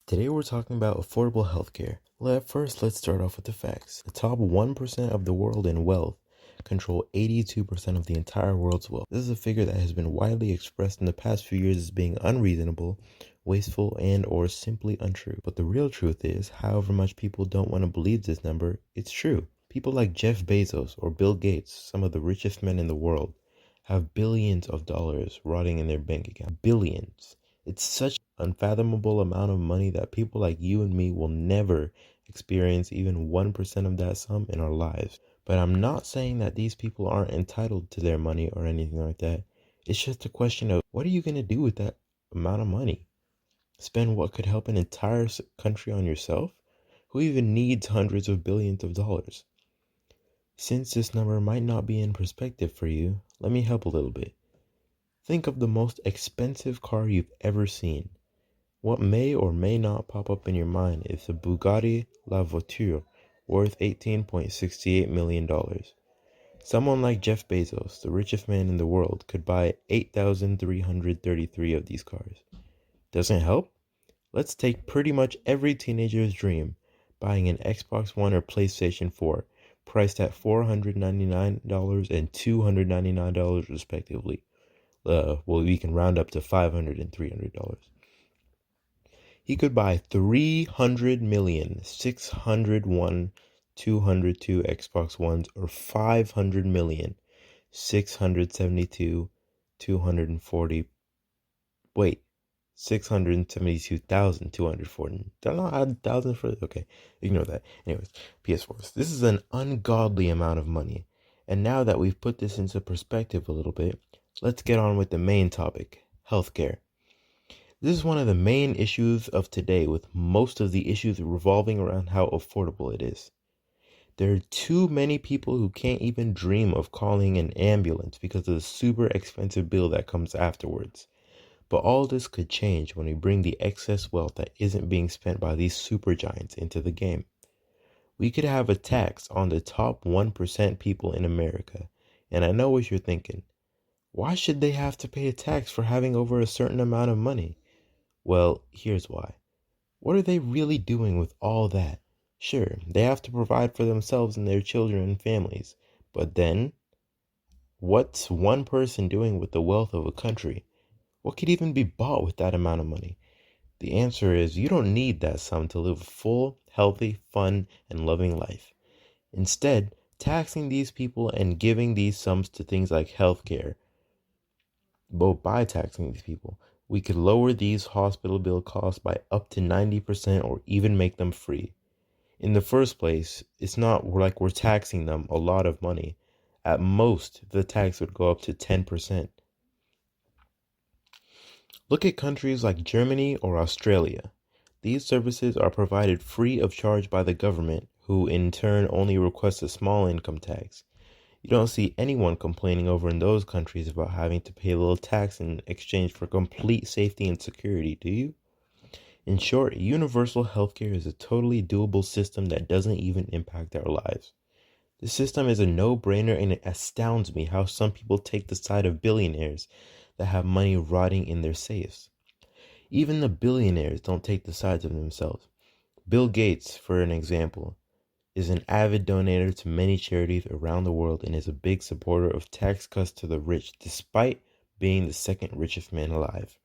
Today we're talking about affordable healthcare. First, let's start off with the facts. The top 1% of the world in wealth control 82% of the entire world's wealth. This is a figure that has been widely expressed in the past few years as being unreasonable, wasteful, and or simply untrue. But the real truth is, however much people don't want to believe this number, it's true. People like Jeff Bezos or Bill Gates, some of the richest men in the world, have billions of dollars rotting in their bank account. Billions. It's such an unfathomable amount of money that people like you and me will never experience even 1% of that sum in our lives. But I'm not saying that these people aren't entitled to their money or anything like that. It's just a question of what are you going to do with that amount of money? Spend what could help an entire country on yourself? Who even needs hundreds of billions of dollars? Since this number might not be in perspective for you, let me help a little bit. Think of the most expensive car you've ever seen. What may or may not pop up in your mind is the Bugatti La Voiture, worth $18.68 million. Someone like Jeff Bezos, the richest man in the world, could buy 8,333 of these cars. Doesn't help? Let's take pretty much every teenager's dream, buying an Xbox One or PlayStation 4, priced at $499 and $299 respectively. We can round up to $500 and $300. He could buy 300,601,202 Xbox Ones or 500,672,240. Wait, 672,240. Did I not add 1,000 for it? Okay, ignore that. Anyways, PS4s. This is an ungodly amount of money. And now that we've put this into perspective a little bit, let's get on with the main topic, healthcare. This is one of the main issues of today, with most of the issues revolving around how affordable it is. There are too many people who can't even dream of calling an ambulance because of the super expensive bill that comes afterwards. But all this could change when we bring the excess wealth that isn't being spent by these super giants into the game. We could have a tax on the top 1% people in America, and I know what you're thinking. Why should they have to pay a tax for having over a certain amount of money? Well, here's why. What are they really doing with all that? Sure, they have to provide for themselves and their children and families. But then, what's one person doing with the wealth of a country? What could even be bought with that amount of money? The answer is you don't need that sum to live a full, healthy, fun, and loving life. Instead, taxing these people and giving these sums to things like healthcare, but by taxing these people, we could lower these hospital bill costs by up to 90% or even make them free. In the first place, it's not like we're taxing them a lot of money. At most, the tax would go up to 10%. Look at countries like Germany or Australia. These services are provided free of charge by the government, who in turn only requests a small income tax. You don't see anyone complaining over in those countries about having to pay a little tax in exchange for complete safety and security, do you? In short, universal healthcare is a totally doable system that doesn't even impact our lives. The system is a no-brainer, and it astounds me how some people take the side of billionaires that have money rotting in their safes. Even the billionaires don't take the sides of themselves. Bill Gates, for an example, is an avid donator to many charities around the world and is a big supporter of tax cuts to the rich, despite being the second richest man alive.